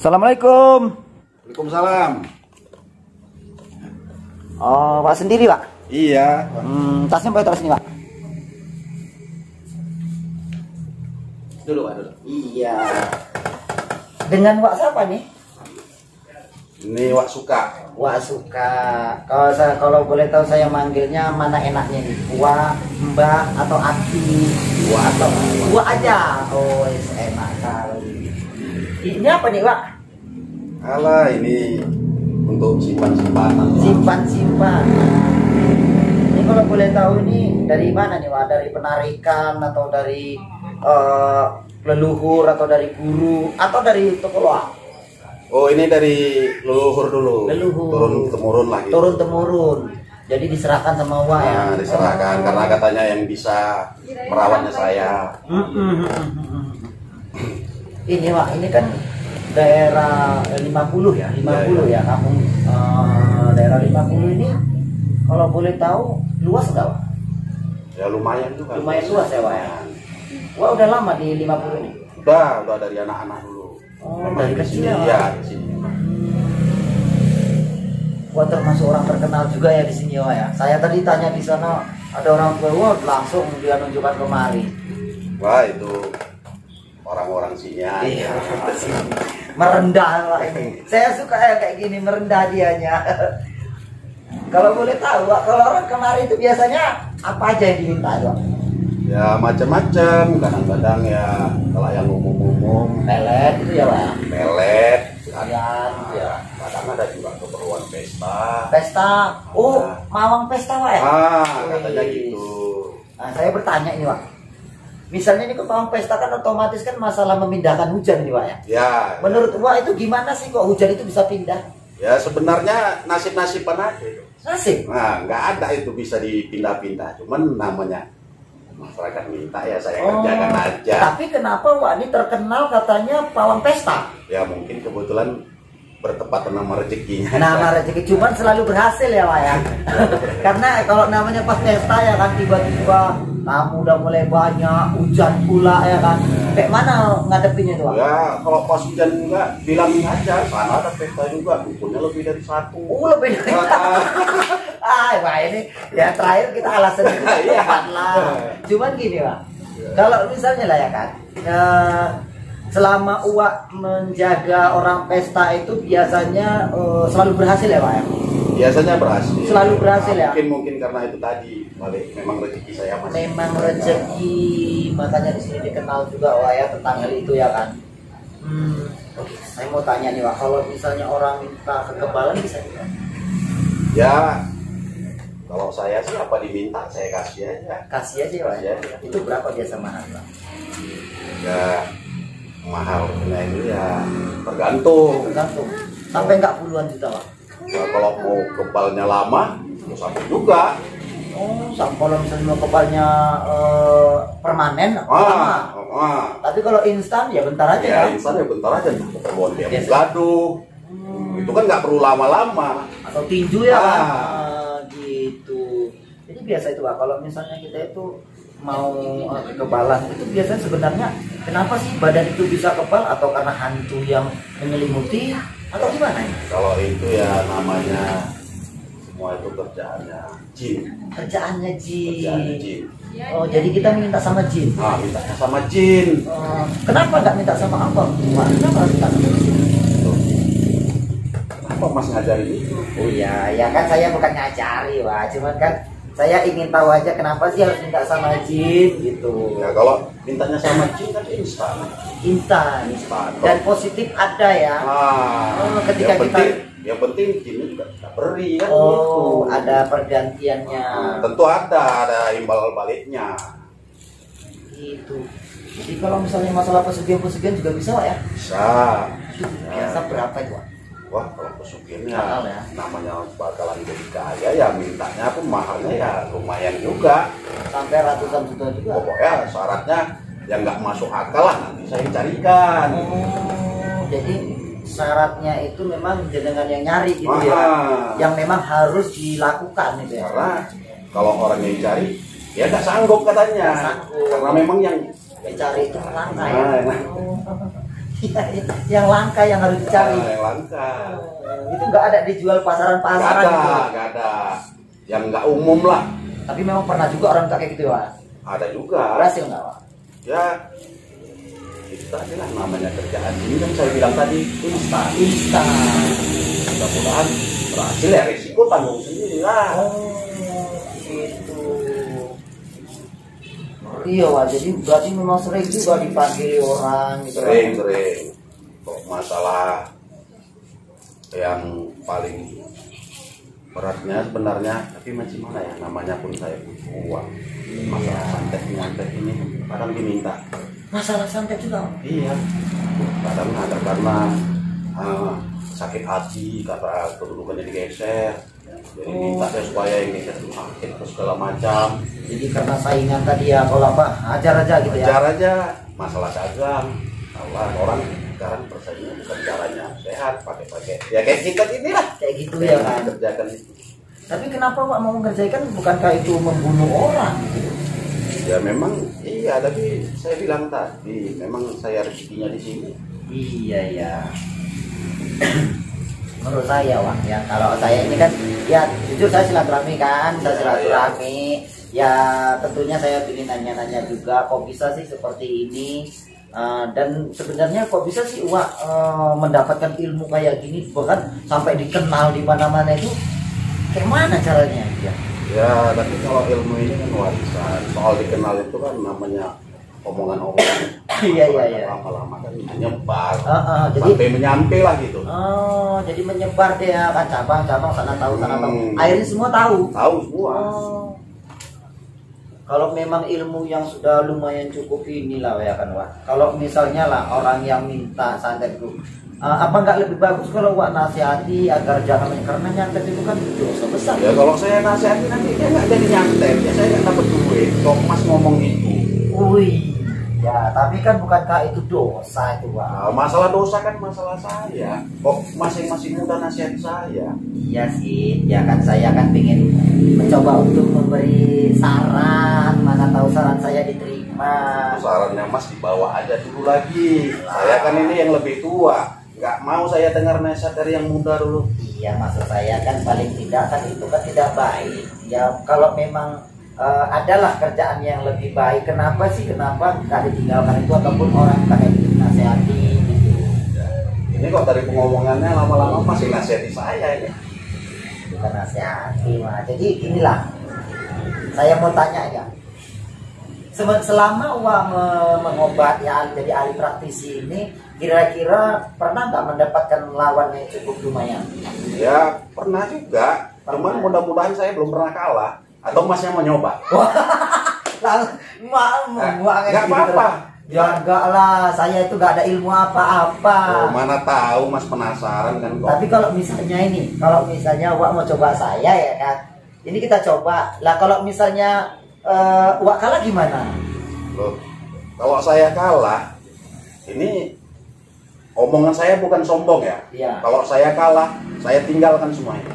Assalamualaikum. Waalaikumsalam. Oh, Pak sendiri, Pak? Iya. Tasnya boleh taruh sini, Pak? Dulu, Pak, dulu. Iya. Dengan Wak siapa nih? Ini Wak Suka. Wak Suka. Kalau boleh tahu saya manggilnya mana enaknya nih? Wak, Mbak, atau Ati? Wak atau Wak aja. Oh, enak kali. Ini apa nih, Wak? Alah, ini untuk simpan-simpanan. Simpan-simpan. Ini kalau boleh tahu ini dari mana nih, Wak? Dari penarikan atau dari leluhur atau dari guru atau dari toko loak? Oh, ini dari leluhur dulu. Leluhur. Turun temurun lagi. Turun temurun. Jadi diserahkan sama Wak ya. Nah, diserahkan karena katanya yang bisa merawatnya saya. Ini Wak, ini kan daerah 50 ya, 50 ya, kampung daerah 50 ini kalau boleh tahu luas nggak, Wak? Ya lumayan juga. Lumayan luas ya, Wak ya. Wah, udah lama di 50 ini? Udah dari anak-anak dulu. Oh, memang dari di kecil sini, ya? Iya, di sini memang. Wah, termasuk orang terkenal juga ya di sini, Wak ya. Saya tadi tanya di sana ada orang tua, wah langsung dia nunjukkan kemari. Wah, itu orang-orang sini aja. Iya, merendah Wak ini. Saya suka ya kayak gini, merendah dianya. Kalau boleh tahu, Wak, kalau orang kemari itu biasanya apa aja yang diminta, Wak? Ya macam-macam, kadang-kadang ya kalau yang umum-umum Pelet itu ya, Wak? pelet, Sekalian gitu ya. kadang ada juga keperluan pesta. Pesta, oh mawang pesta, Wak ya? Katanya gitu. Nah, saya bertanya ini, Wak. Misalnya ini ke mawang pesta kan otomatis kan masalah memindahkan hujan nih, Wak ya? Ya. Menurut Wak itu gimana sih kok hujan itu bisa pindah? Ya sebenarnya nasib-nasiban aja itu. Nasib? Nah, nggak ada itu bisa dipindah-pindah. Cuman namanya masyarakat minta ya saya kerjakan aja. Tapi kenapa Wak ini terkenal katanya pawang pesta? Ya mungkin kebetulan bertepatan nama rezekinya. Nama rezeki cuman selalu berhasil ya, Wak ya. Karena kalau namanya pas pesta ya kan tiba-tiba tamu udah mulai banyak, hujan pula ya kan. Kayak mana ngadepinnya tuh, Wak? Ya kalau pas hujan juga bilangin aja, sana ada pesta juga, dukunnya lebih dari satu. Lebih dari Wah ini ya terakhir kita alasan itu tepat lah. Cuman gini, Wak. Kalau misalnya lah ya kan, selama Uwak menjaga orang pesta itu biasanya selalu berhasil ya, Pak ya? Biasanya berhasil. Selalu berhasil ya? Mungkin karena itu tadi, balik memang rezeki saya masih. Memang rezeki, makanya di sini dikenal juga, Wak ya, tentang hal itu ya kan. Oke, saya mau tanya nih, Wak, kalau misalnya orang minta kekebalan bisa juga? Ya, kalau saya sih apa diminta saya kasih aja. Kasih aja, Wak. Kasih aja. Itu berapa biasa mahal, Pak? Ya mahalnya itu ya tergantung. Tergantung. Sampai nggak puluhan juta, Pak? Ya, kalau mau kebalnya lama, ya sampai juga. Oh, kalau misalnya mau kepalanya permanen, lama. Tapi kalau instan ya bentar aja Ya kan? instan ya bentar aja. Kebun dia gaduh. Itu kan nggak perlu lama-lama. Atau tinju ya kan? Gitu. Jadi biasa itu, Pak, kalau misalnya kita itu mau kekebalan itu biasanya sebenarnya kenapa sih badan itu bisa kebal, atau karena hantu yang menyelimuti atau gimana ya? Kalau itu ya namanya semua itu kerjaannya jin. Kerjaannya jin. Kerjaannya jin. Oh, jadi kita minta sama jin. Nah, minta sama jin. Kenapa nggak minta sama apa? Kenapa harus minta sama jin? Kenapa Mas ngajarin itu? Oh iya, ya kan saya bukan ngajari, Wah, cuman kan saya ingin tahu aja kenapa sih harus minta sama jin gitu. Ya kalau mintanya sama jin kan instan. Instan. Dan positif ada ya. Ketika yang penting jinnya juga kita beri kan. Oh, gitu. Ada pergantiannya. Tentu ada imbal baliknya. Gitu. Jadi kalau misalnya masalah pesugihan juga bisa, Wak ya? Bisa. Biasa berapa itu, Wak? Wah, kalau pesugihannya ya? namanya bakalan jadi kaya ya mintanya pun mahalnya ya lumayan juga. Sampai ratusan juta juga. Pokoknya syaratnya yang nggak masuk akal lah nanti saya carikan. Oh, jadi syaratnya itu memang jenengan yang nyari gitu ya, yang memang harus dilakukan gitu ya. Karena kalau orang yang cari ya nggak sanggup katanya. Gak sanggup. Karena memang yang Dicari itu langka ya. yang langka yang harus dicari. Yang langka. Itu nggak ada dijual pasaran-pasaran gitu. Nggak ada. Yang nggak umum lah. Tapi memang pernah juga orang kayak gitu ya. Ada juga. Berhasil nggak Pak? Ya, itu tadi lah namanya kerjaan ini kan saya bilang tadi Instan. Mudah-mudahan berhasil ya, risiko tanggung sendiri lah. Oh, gitu. Iya Wak, jadi berarti memang sering juga dipanggil orang gitu. Sering. Kok masalah yang paling beratnya sebenarnya, tapi macam mana ya, namanya pun saya butuh uang. Masalah santet ini kadang diminta. Masalah santet juga? Iya, kadang ada karena sakit hati, karena kedudukannya digeser, jadi minta saya supaya yang geser itu sakit terus segala macam. Jadi karena saingan tadi ya, kalau apa ajar aja gitu ya. Ajar aja, masalah dagang. Allah, orang sekarang persaingan bukan caranya sehat, pakai ya kayak kita inilah Kayak gitu ya kan. Kerjakan itu. Tapi kenapa Pak mau mengerjakan, bukankah itu membunuh orang gitu? Ya memang iya, tapi saya bilang tadi memang saya rezekinya di sini. Iya ya. Menurut saya Wak ya, kalau saya ini kan ya jujur saya silaturahmi kan, saya silaturahmi. Ya tentunya saya ingin nanya-nanya juga kok bisa sih seperti ini. Dan sebenarnya kok bisa sih Wak mendapatkan ilmu kayak gini, bahkan sampai dikenal di mana-mana, itu kayak mana caranya Ya tapi kalau ilmu ini kan warisan, soal dikenal itu kan namanya omongan-omongan. Iya. Lama-lama kan menyebar, jadi sampai menyampe lah gitu. Oh, jadi menyebar deh ya kan, cabang-cabang sana tahu. Akhirnya semua tahu. Tahu semua. Oh. Kalau memang ilmu yang sudah lumayan cukup inilah ya kan Wak. Kalau misalnya lah orang yang minta santet itu, apa nggak lebih bagus kalau Wak nasihati agar jangan, karena nyantet itu kan dosa besar. Ya kalau saya nasihati nanti dia nggak jadi nyantet, ya saya nggak dapat duit. Kok Mas ngomong itu? Wih, ya tapi kan bukankah itu dosa itu Wak? Nah, masalah dosa kan masalah saya. Kok masih muda nasihati saya? Iya sih, ya kan saya kan pengen mencoba untuk memberi saran, mana tahu saran saya diterima. Sarannya Mas dibawa aja dulu lagi. Saya kan ini yang lebih tua, nggak mau saya dengar nasihat dari yang muda dulu. Iya, maksud saya kan paling tidak kan itu kan tidak baik. Ya kalau memang adalah kerjaan yang lebih baik, kenapa nggak ditinggalkan itu, ataupun orang kayak gitu nasihati gitu. Ini kok dari pengomongannya lama-lama masih nasihati saya ini. Bukan nasihati mah. Jadi inilah saya mau tanya ya. Selama Wak mengobat ya, jadi ahli praktisi ini, kira-kira pernah nggak mendapatkan lawan yang cukup lumayan? Ya pernah juga, cuman mudah-mudahan saya belum pernah kalah. Atau Masnya mau nyoba? Nggak apa-apa. Ya enggak lah, saya itu nggak ada ilmu apa-apa. Oh, mana tahu Mas penasaran kan kok. Tapi kalau misalnya Wak mau coba saya ya kan, ini kita coba lah. Kalau misalnya Wak kalah gimana? Loh, kalau saya kalah, ini omongan saya bukan sombong ya. Iya. Kalau saya kalah, saya tinggalkan semuanya.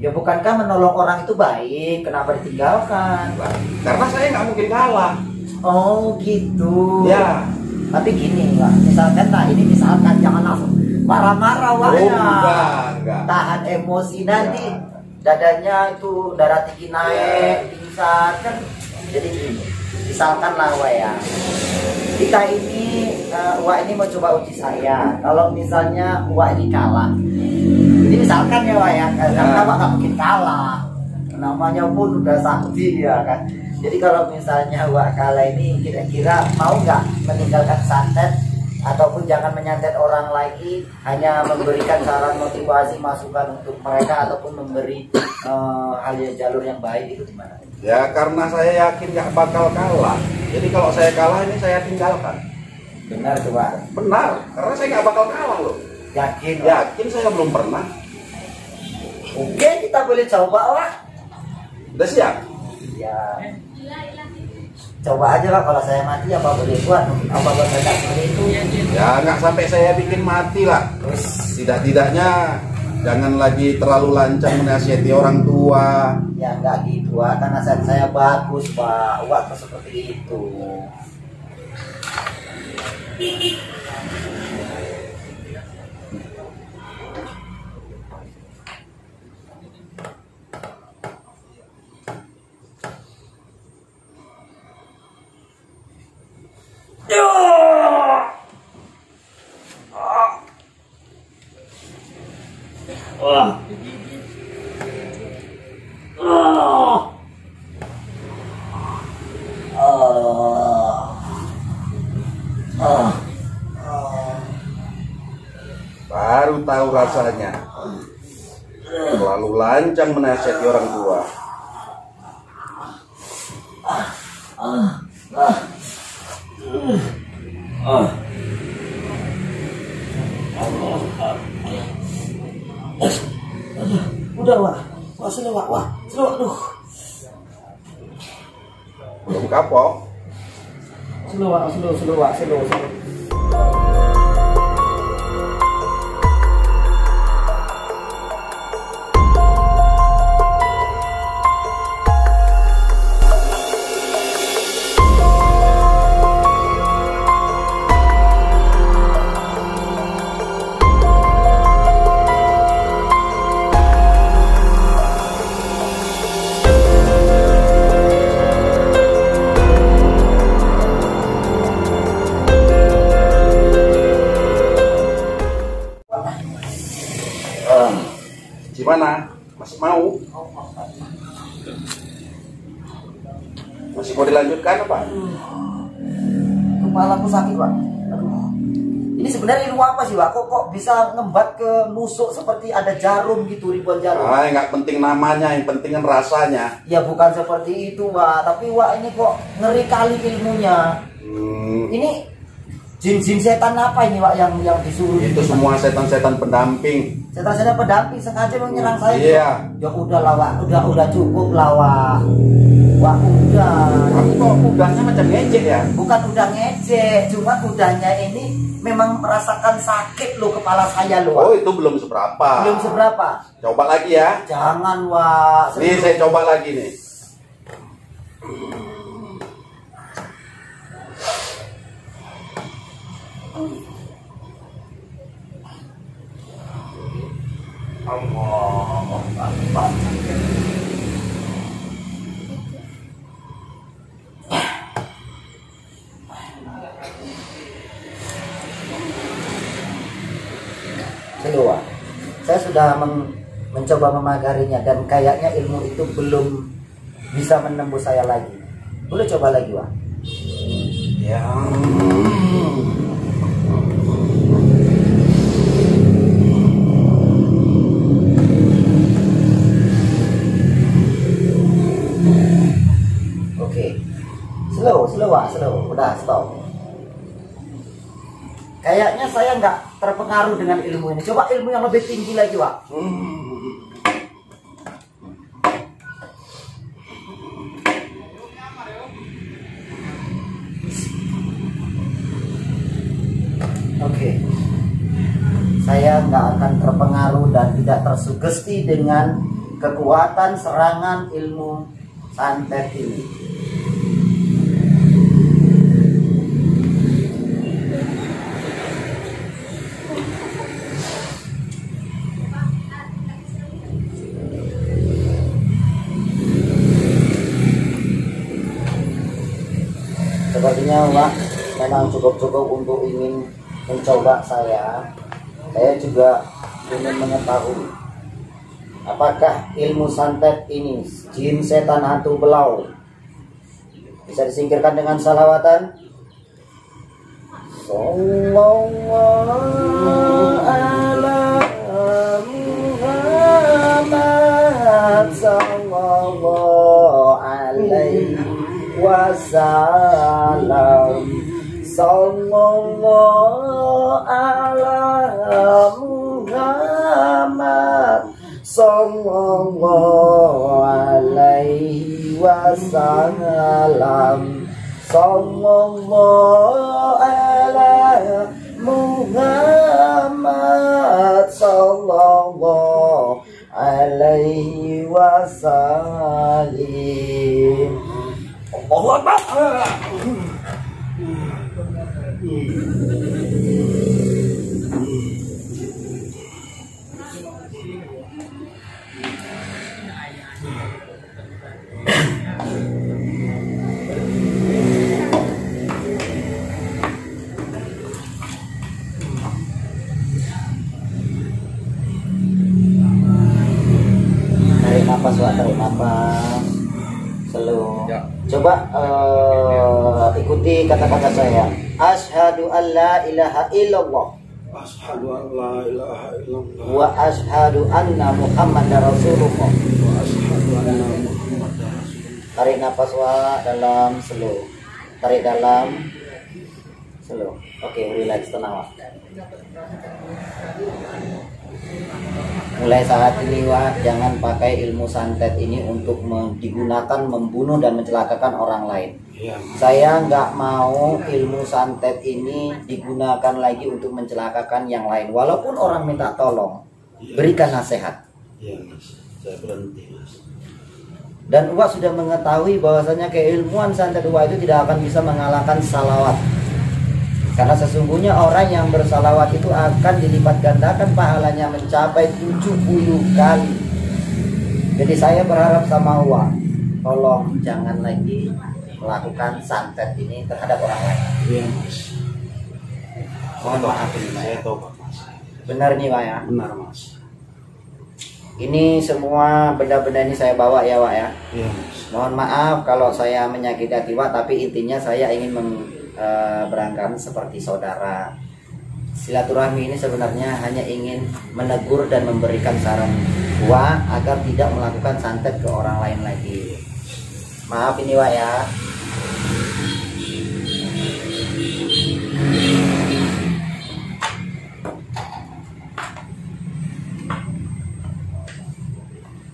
Ya bukankah menolong orang itu baik, kenapa ditinggalkan? Nah, karena saya nggak mungkin kalah. Oh gitu. Ya. Tapi gini Wak, misalkan jangan langsung marah-marah Wak ya. Enggak. Tahan emosi nanti, dadanya itu darah tinggi naik, pingsan kan. Jadi gini, misalkan lah Wak ya, kita ini Wak ini mau coba uji saya. Kalau misalnya Wak ini kalah, ini misalkan ya Wak ya, karena Wak nggak mungkin kalah, namanya pun udah sakti ya kan. Jadi kalau misalnya Wak kalah ini, kira-kira mau nggak meninggalkan santet, ataupun jangan menyantet orang lagi, hanya memberikan saran motivasi masukan untuk mereka, ataupun memberi hal yang jalur yang baik, itu gimana? Ya karena saya yakin nggak bakal kalah. Jadi kalau saya kalah ini saya tinggalkan. Benar tuh Wak. Benar, karena saya nggak bakal kalah loh. Yakin? Yakin saya belum pernah. Oke, kita boleh coba Wak. Udah siap? Ya. Coba aja Wak, kalau saya mati apa boleh buat? Apa buat saya seperti itu? Ya nggak sampai saya bikin mati lah. Terus Tidak-tidaknya jangan lagi terlalu lancang menasihati orang tua. ya nggak gitu Wak, karena saya bagus Pak. Wak seperti itu. Wah. Baru tahu rasanya. Terlalu lancang menasihati orang tua. Udah, Wak. Wah, slow, Wak. Wah, slow, aduh. Belum kapok. Slow, Wak. Slow, Wak. Slow. Gimana? Masih mau? Masih mau dilanjutkan apa? Kepalaku sakit, Pak. Aduh. Ini sebenarnya ilmu apa sih, Pak? Kok bisa ngembat ke nusuk seperti ada jarum gitu, ribuan jarum? Ah, nggak penting namanya, yang penting kan rasanya. Ya bukan seperti itu, Pak. Tapi Wak ini kok ngeri kali ilmunya. Ini jin-jin setan apa ini, Wak, yang disuruh? Itu semua setan-setan pendamping. Setan-setan pendamping sengaja menyerang saya. Iya. Ya udahlah, Wak. Udah cukup lah, Wak. Wak, udah. Kamu kok udahnya macam ngejek ya? Bukan udah ngejek, cuma udahnya ini memang merasakan sakit loh kepala saya loh, Wak. Oh, itu belum seberapa. Belum seberapa. Coba lagi ya. Jangan, Wak. Nih saya coba lagi nih. Allah Akbar. Kedua, saya sudah mencoba memagarinya dan kayaknya ilmu itu belum bisa menembus saya lagi. Boleh coba lagi, Wak? Ya. Oke. Slow, Wak, slow. Udah, stop. Kayaknya saya nggak terpengaruh dengan ilmu ini. Coba ilmu yang lebih tinggi lagi, Wak. Oke. Saya nggak akan terpengaruh dan tidak tersugesti dengan kekuatan serangan ilmu santet ini. Sepertinya, Wak, memang cukup untuk ingin mencoba saya juga ingin mengetahui apakah ilmu santet ini, jin setan hantu belau, bisa disingkirkan dengan salawatan. Sallallahu ala Muhammad sallallahu alaihi wasallam. Sallallahu ala Muhammad sallallahu alaihi wasallam. Sallallahu ala Muhammad sallallahu alaihi wasallam. Allahu Akbar. napas, Wak. Tarik napas. Slow. Ya. Coba ikuti kata-kata saya. Asyhadu an la ilaha illallah. Asyhadu an la ilaha illallah. Wa asyhadu anna Muhammadar Rasulullah. Wa asyhadu anna Muhammadar Rasulullah. Tarik napas, Wak, dalam, slow. Tarik dalam, slow. Oke, relax, tenang, Wak. Mulai saat ini, Wak, jangan pakai ilmu santet ini untuk digunakan membunuh dan mencelakakan orang lain. Iya. Saya nggak mau ilmu santet ini digunakan lagi untuk mencelakakan yang lain. Walaupun orang minta tolong, berikan nasihat. Iya, Mas. Saya berhenti, Mas. Dan Wak sudah mengetahui bahwasanya keilmuan santet Wak itu tidak akan bisa mengalahkan salawat. Karena sesungguhnya orang yang bersalawat itu akan dilipat gandakan pahalanya mencapai 70 kali. Jadi saya berharap sama Wak, tolong jangan lagi melakukan santet ini terhadap orang lain. Iya, Mas. Mohon maaf ini, Pak. Saya tobat, Mas. Benar nih, Wak, ya. Benar, Mas. Ini semua benda-benda ini saya bawa ya, Wak, ya. Iya, Mas. Mohon maaf kalau saya menyakiti hati Wak, tapi intinya saya ingin berangkat seperti saudara. Silaturahmi ini sebenarnya hanya ingin menegur dan memberikan saran Wak agar tidak melakukan santet ke orang lain lagi. Maaf ini, Wak, ya.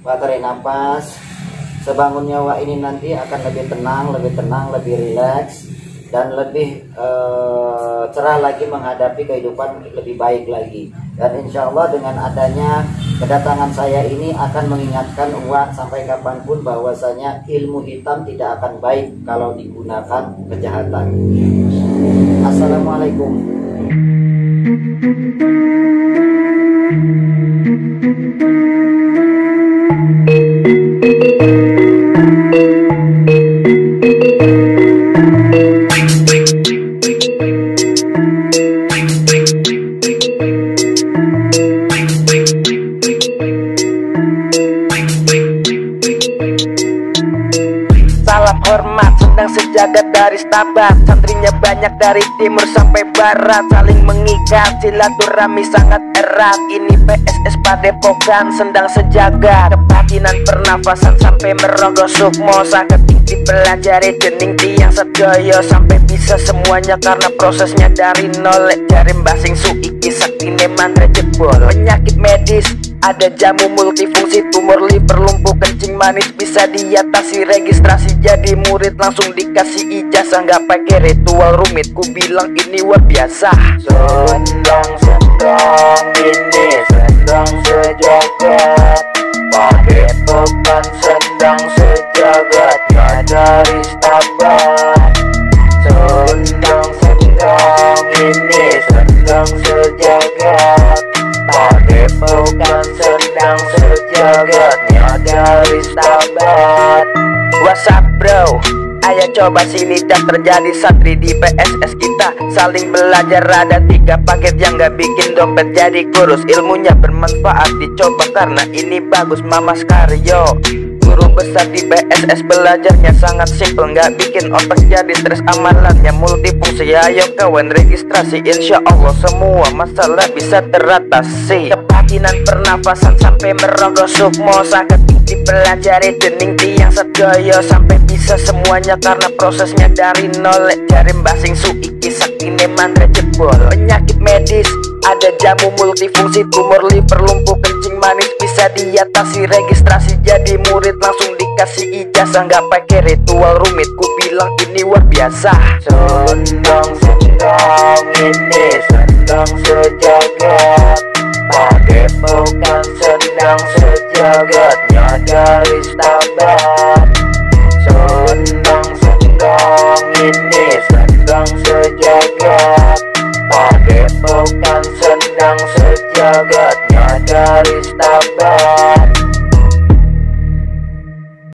Wak, tarik nafas. Sebangunnya Wak ini nanti akan lebih tenang, lebih rileks, dan lebih cerah lagi menghadapi kehidupan lebih baik lagi. Dan insya Allah dengan adanya kedatangan saya ini akan mengingatkan Wak sampai kapanpun bahwasanya ilmu hitam tidak akan baik kalau digunakan kejahatan. Assalamualaikum. Hormat sedang sejagat dari Stabat, santrinya banyak dari timur sampai barat, saling mengikat silaturahmi sangat erat. Ini PSS Padepokan sedang sejagat, kebatinan pernafasan sampai merogoh sukmo, sakit dipelajari dening tiang sedaya sampai bisa semuanya karena prosesnya dari nol. Jari basing suiki saktine mantra jebol, penyakit medis ada jamu multifungsi, tumor liver, lumpuh kencing manis bisa diatasi, registrasi jadi murid langsung dikasih ijazah, nggak pakai ritual rumit, ku bilang ini luar biasa. Sendang ini sendang sejagat, Padepokan sendang sejagatnya dari Stabat. Sendang ini sendang sejagat, Padepokan sendang sejagatnya dari Stabat. What's up, bro? Ayo coba sini dah, terjadi santri di PSS kita saling belajar, ada 3 paket yang gak bikin dompet jadi kurus, ilmunya bermanfaat dicoba karena ini bagus. Mama Skaryo, guru besar di PSS, belajarnya sangat simple, nggak bikin otak jadi stres, amalannya multifungsi. Ayo kawan registrasi, insya Allah semua masalah bisa teratasi. Kebatinan pernafasan sampai merogoh sukmo, sakit dipelajari dening tiang sedaya sampai bisa semuanya karena prosesnya dari nol. Jari basing suiki saktine mantra jebol, penyakit medis ada jamu multifungsi, tumor liver, lumpuh kencing manis bisa diatasi, registrasi jadi murid langsung dikasih ijazah, nggak pakai ritual rumit, ku bilang ini luar biasa. Sendang ini sendang sejagat, Padepokan sendang sejagatnya dari Stabat. Sendang ini sendang sejagat, Padepokan sendang sejagatnya dari Stabat.